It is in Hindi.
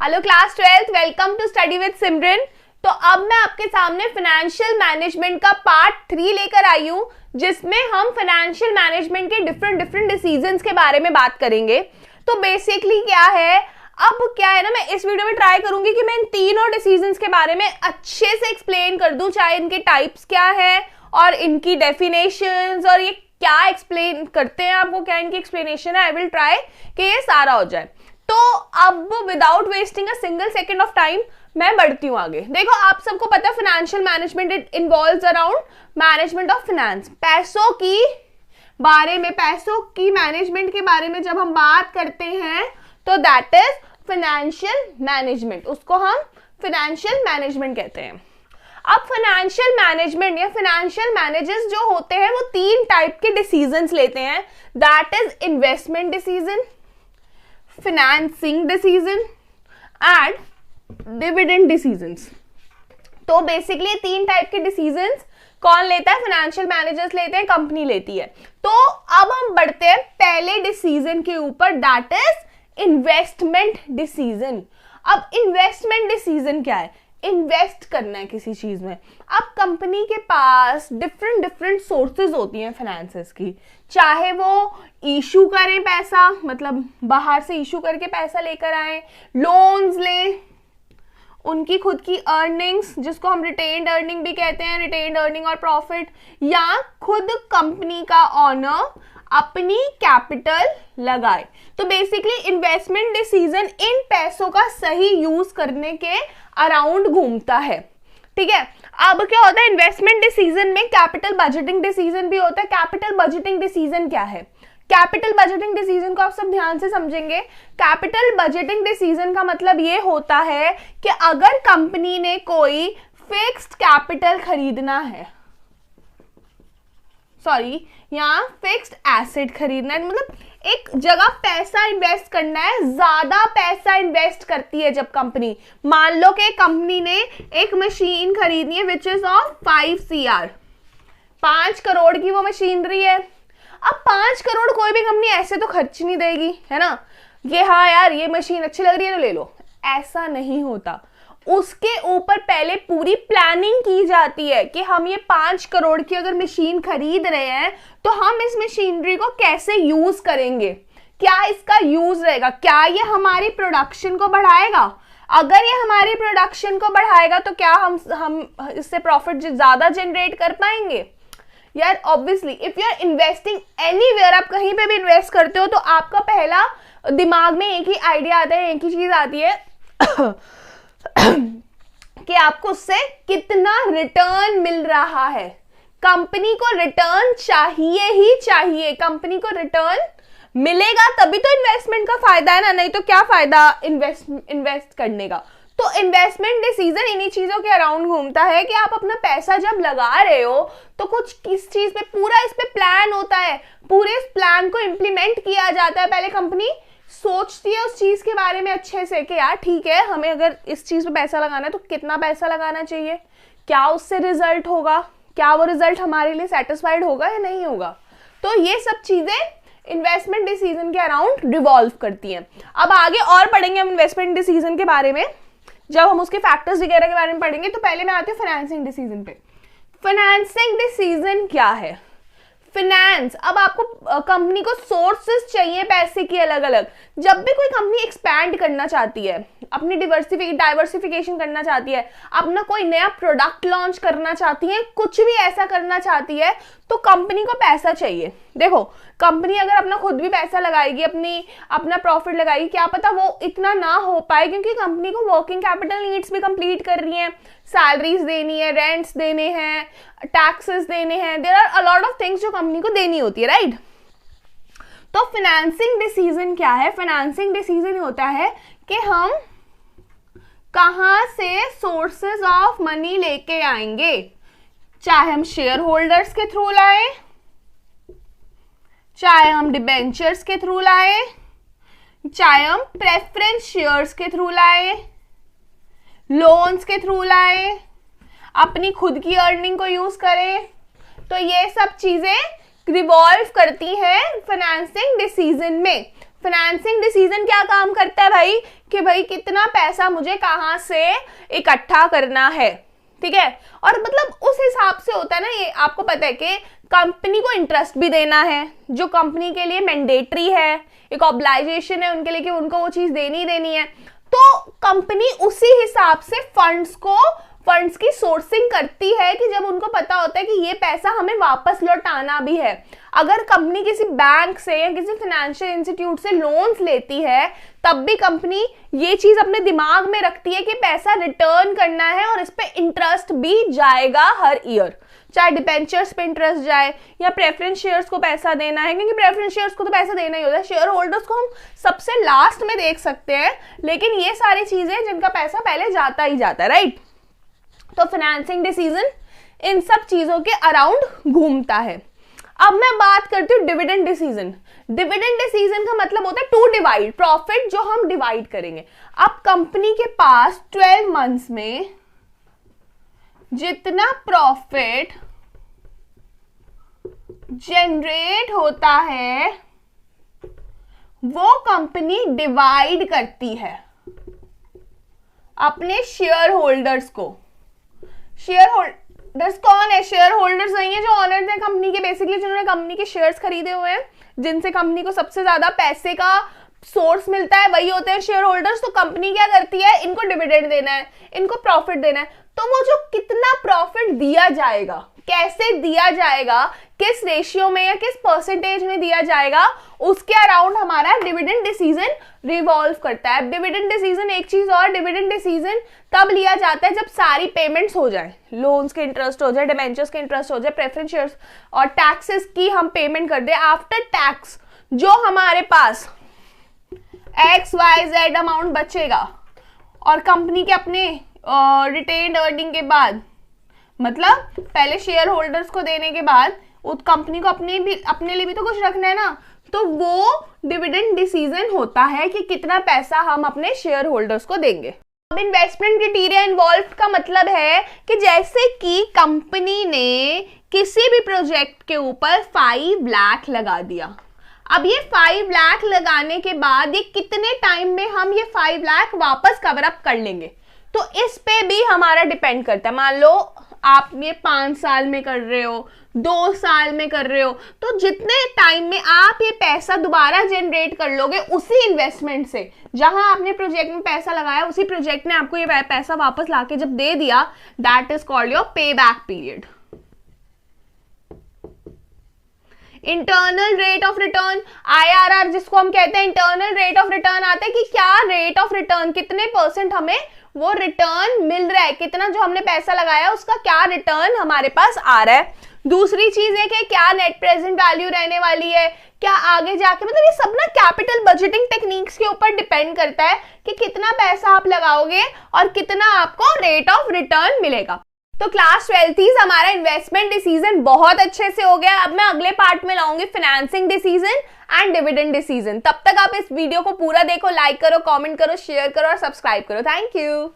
Hello class 12th, welcome to study with Simran. तो अब मैं आपके सामने फाइनेंशियल मैनेजमेंट का पार्ट 3 लेकर आई हूँ, जिसमें हम फाइनेंशियल मैनेजमेंट के डिफरेंट डिसीजंस के बारे में बात करेंगे। तो बेसिकली क्या है, अब क्या है ना, मैं इस वीडियो में ट्राई करूंगी कि मैं इन तीनों डिसीजंस के बारे में अच्छे से एक्सप्लेन कर दूं, चाहे इनके टाइप्स क्या है और इनकी डेफिनेशंस और ये क्या एक्सप्लेन करते हैं, आपको क्या इनकी एक्सप्लेनेशन है। आई विल ट्राई कि ये सारा हो जाए। तो अब without wasting a single second of time मैं बढ़ती हूँ आगे। देखो, आप सबको पता है financial management it involves around management of finance. पैसों की मैनेजमेंट के बारे में जब हम बात करते हैं तो दैट इज फाइनेंशियल मैनेजमेंट, उसको हम फाइनेंशियल मैनेजमेंट कहते हैं। अब फाइनेंशियल मैनेजमेंट या फाइनेंशियल मैनेजर्स जो होते हैं वो 3 टाइप के डिसीजंस लेते हैं, that is investment decision, financing decision and dividend decisions. तो बेसिकली 3 टाइप के डिसीजंस कौन लेता है? फाइनेंशियल मैनेजर्स लेते हैं, कंपनी लेती है। तो अब हम बढ़ते हैं पहले डिसीजन के ऊपर, दैट इज इन्वेस्टमेंट डिसीजन। अब इन्वेस्टमेंट डिसीजन क्या है? इन्वेस्ट करना है किसी चीज में। अब कंपनी के पास डिफरेंट सोर्सेज होती हैं फाइनेंसेस की, चाहे वो इशू करें पैसा, मतलब बाहर से इशू करके पैसा लेकर आए, लोन्स लें, उनकी खुद की अर्निंग्स जिसको हम रिटेन्ड अर्निंग भी कहते हैं, रिटेन्ड अर्निंग और प्रॉफिट, या खुद कंपनी का ऑनर अपनी कैपिटल लगाए। तो बेसिकली इन्वेस्टमेंट डिसीजन इन पैसों का सही यूज करने के अराउंड घूमता है, ठीक है। अब क्या होता है इन्वेस्टमेंट डिसीजन में? कैपिटल बजटिंग डिसीजन भी होता है। कैपिटल बजटिंग डिसीजन क्या है? कैपिटल बजटिंग डिसीजन को आप सब ध्यान से समझेंगे। कैपिटल बजटिंग डिसीजन का मतलब ये होता है कि अगर कंपनी ने कोई फिक्स्ड कैपिटल खरीदना है, या फिक्स्ड एसेट खरीदना है, मतलब एक जगह पैसा इन्वेस्ट करना है, ज्यादा पैसा इन्वेस्ट करती है जब कंपनी। मान लो कि कंपनी ने एक मशीन खरीदनी है which is of 5 CR, 5 crore की वो मशीनरी है। अब 5 करोड़ कोई भी कंपनी ऐसे तो खर्च नहीं देगी, है ना, ये हाँ यार ये मशीन अच्छी लग रही है तो ले लो, ऐसा नहीं होता। उसके ऊपर पहले पूरी प्लानिंग की जाती है कि हम ये 5 करोड़ की अगर मशीन खरीद रहे हैं तो हम इस मशीनरी को कैसे यूज करेंगे, क्या इसका यूज रहेगा, क्या ये हमारी प्रोडक्शन को बढ़ाएगा। अगर ये हमारी प्रोडक्शन को बढ़ाएगा तो क्या हम इससे प्रॉफिट ज्यादा जनरेट कर पाएंगे यार? Obviously if you are investing anywhere, आप कहीं पे भी इन्वेस्ट करते हो तो आपका पहला दिमाग में एक ही आइडिया आता है, एक ही चीज आती है कि आपको उससे कितना रिटर्न मिल रहा है। कंपनी को रिटर्न चाहिए ही चाहिए, कंपनी को रिटर्न मिलेगा तभी तो इन्वेस्टमेंट का फायदा है ना, नहीं तो क्या फायदा इन्वेस्ट करने का। तो इन्वेस्टमेंट डिसीजन इन्हीं चीजों के अराउंड घूमता है कि आप अपना पैसा जब लगा रहे हो तो कुछ किस चीज पे, पूरा इस पे प्लान होता है, पूरे इस प्लान को इम्प्लीमेंट किया जाता है। पहले कंपनी सोचती है उस चीज के बारे में अच्छे से कि यार ठीक है, हमें अगर इस चीज पे पैसा लगाना है तो कितना पैसा लगाना चाहिए, क्या उससे रिजल्ट होगा, क्या वो रिजल्ट हमारे लिए सेटिस्फाइड होगा या नहीं होगा। तो ये सब चीजें इन्वेस्टमेंट डिसीजन के अराउंड रिवॉल्व करती हैं। अब आगे और पढ़ेंगे हम इन्वेस्टमेंट डिसीजन के बारे में, जब हम उसके फैक्टर्स वगैरह के बारे में पढ़ेंगे। तो पहले मैं आती हूँ फाइनेंसिंग डिसीजन पे। फाइनेंसिंग डिसीजन क्या है? फाइनेंस, अब आपको कंपनी को सोर्सेस चाहिए पैसे की अलग अलग। जब भी कोई कंपनी एक्सपैंड करना चाहती है, अपनी डाइवर्सिफिकेशन करना चाहती है, अपना कोई नया प्रोडक्ट लॉन्च करना चाहती है, कुछ भी ऐसा करना चाहती है, तो कंपनी को पैसा चाहिए। देखो, कंपनी अगर अपना खुद भी पैसा लगाएगी, अपना प्रॉफिट लगाएगी, क्या पता वो इतना ना हो पाए, क्योंकि कंपनी को वर्किंग कैपिटल नीड्स भी कंप्लीट कर रही है, सैलरीज देनी है, रेंट्स देने हैं, टैक्सेस देने हैं, there are a lot of things जो कंपनी को देनी होती है, राइट। तो फाइनेंसिंग डिसीजन क्या है? फाइनेंसिंग डिसीजन होता है कि हम कहां से सोर्सेज ऑफ मनी लेके आएंगे, चाहे हम शेयर होल्डर्स के थ्रू लाए, चाहे हम डिबेंचर्स के थ्रू लाए, चाहे हम प्रेफरेंस शेयर्स के थ्रू लाए, लोन्स के थ्रू लाए, अपनी खुद की अर्निंग को यूज करें। तो ये सब चीजें रिवॉल्व करती हैं फाइनेंसिंग डिसीजन में। फाइनेंसिंग डिसीजन क्या काम करता है भाई, कि भाई कितना पैसा मुझे कहां से इकट्ठा करना है, ठीक है। और मतलब उस हिसाब से होता है ना, ये आपको पता है कि कंपनी को इंटरेस्ट भी देना है जो कंपनी के लिए मैंडेटरी है, एक ऑब्लाइजेशन है उनके लिए कि उनको वो चीज देनी है। तो कंपनी उसी हिसाब से फंड्स की सोर्सिंग करती है कि जब उनको पता होता है कि ये पैसा हमें वापस लौटाना भी है। अगर कंपनी किसी बैंक से या किसी फाइनेंशियल इंस्टीट्यूट से लोन्स लेती है तब भी कंपनी ये चीज अपने दिमाग में रखती है कि पैसा रिटर्न करना है और इस पे इंटरेस्ट भी जाएगा हर ईयर, चाहे डिबेंचर्स पे इंटरेस्ट जाए या प्रेफरेंस शेयर्स को पैसा देना है, क्योंकि प्रेफरेंस शेयर्स को तो पैसा देना ही होता है। शेयर होल्डर्स को हम सबसे लास्ट में देख सकते हैं, लेकिन ये सारी चीजें जिनका पैसा पहले जाता ही जाता है, राइट। तो फाइनेंसिंग डिसीजन इन सब चीजों के अराउंड घूमता है। अब मैं बात करती हूँ डिविडेंड डिसीजन। डिविडेंड डिसीजन का मतलब होता है टू डिवाइड, प्रॉफिट जो हम डिवाइड करेंगे। अब कंपनी के पास 12 मंथ्स में जितना प्रॉफिट जनरेट होता है वो कंपनी डिवाइड करती है अपने शेयर होल्डर्स को। शेयर होल्डर्स कौन है? शेयर होल्डर्स नहीं है जो ऑनर्स हैं कंपनी के, बेसिकली जिन्होंने कंपनी के शेयर्स खरीदे हुए हैं, जिनसे कंपनी को सबसे ज्यादा पैसे का सोर्स मिलता है, वही होते हैं शेयर होल्डर्स। तो कंपनी क्या करती है, इनको डिविडेंड देना है, इनको प्रॉफिट देना है। तो वो जो कितना प्रॉफिट दिया जाएगा, कैसे दिया जाएगा, किस रेशियो में या किस परसेंटेज में दिया जाएगा, उसके अराउंड हमारा डिविडेंड डिसीजन रिवॉल्व करता है। डिविडेंड डिसीजन एक चीज और, डिविडेंड डिसीजन तब लिया जाता है जब सारी पेमेंट्स हो जाए, लोन्स के इंटरेस्ट हो जाए, डिबेंचर्स के इंटरेस्ट हो जाए, प्रेफरेंस शेयर्स और टैक्सेस की हम पेमेंट कर दे। आफ्टर टैक्स जो हमारे पास XYZ अमाउंट बचेगा और कंपनी के अपने रिटेन्ड अर्निंग के बाद, मतलब पहले शेयर होल्डर्स को देने के बाद उस कंपनी को अपने लिए भी तो कुछ रखना है ना, तो वो डिविडेंड डिसीजन होता है कि कितना पैसा हम अपने शेयर होल्डर्स को देंगे। अब इन्वेस्टमेंट क्राइटेरिया इन्वॉल्व का मतलब है कि जैसे कि कंपनी ने किसी भी प्रोजेक्ट के ऊपर 5 लाख लगा दिया, अब ये 5 लाख लगाने के बाद ये कितने टाइम में हम ये 5 लाख वापस कवर अप कर लेंगे, तो इस पे भी हमारा डिपेंड करता है। मान लो आप ये 5 साल में कर रहे हो, 2 साल में कर रहे हो, तो जितने टाइम में आप ये पैसा दोबारा जनरेट कर लोगे उसी इन्वेस्टमेंट से, जहां आपने प्रोजेक्ट में पैसा लगाया उसी प्रोजेक्ट ने आपको ये पैसा वापस लाके जब दे दिया, दैट इज कॉल्ड योर पे back period. Internal rate of return, IRR जिसको हम कहते हैं, इंटरनल रेट ऑफ रिटर्न आता है कि क्या रेट ऑफ रिटर्न, कितने % हमें वो रिटर्न मिल रहा है, कितना जो हमने पैसा लगाया उसका क्या रिटर्न हमारे पास आ रहा है। दूसरी चीज है कि क्या नेट प्रेजेंट वैल्यू रहने वाली है, क्या आगे जाके, मतलब ये सब ना कैपिटल बजटिंग टेक्निक्स के ऊपर डिपेंड करता है कि कितना पैसा आप लगाओगे और कितना आपको रेट ऑफ रिटर्न मिलेगा। तो क्लास 12th हमारा इन्वेस्टमेंट डिसीजन बहुत अच्छे से हो गया। अब मैं अगले पार्ट में लाऊंगी financing decision and dividend decision. तब तक आप इस वीडियो को पूरा देखो, लाइक करो, कमेंट करो, शेयर करो और सब्सक्राइब करो। Thank you.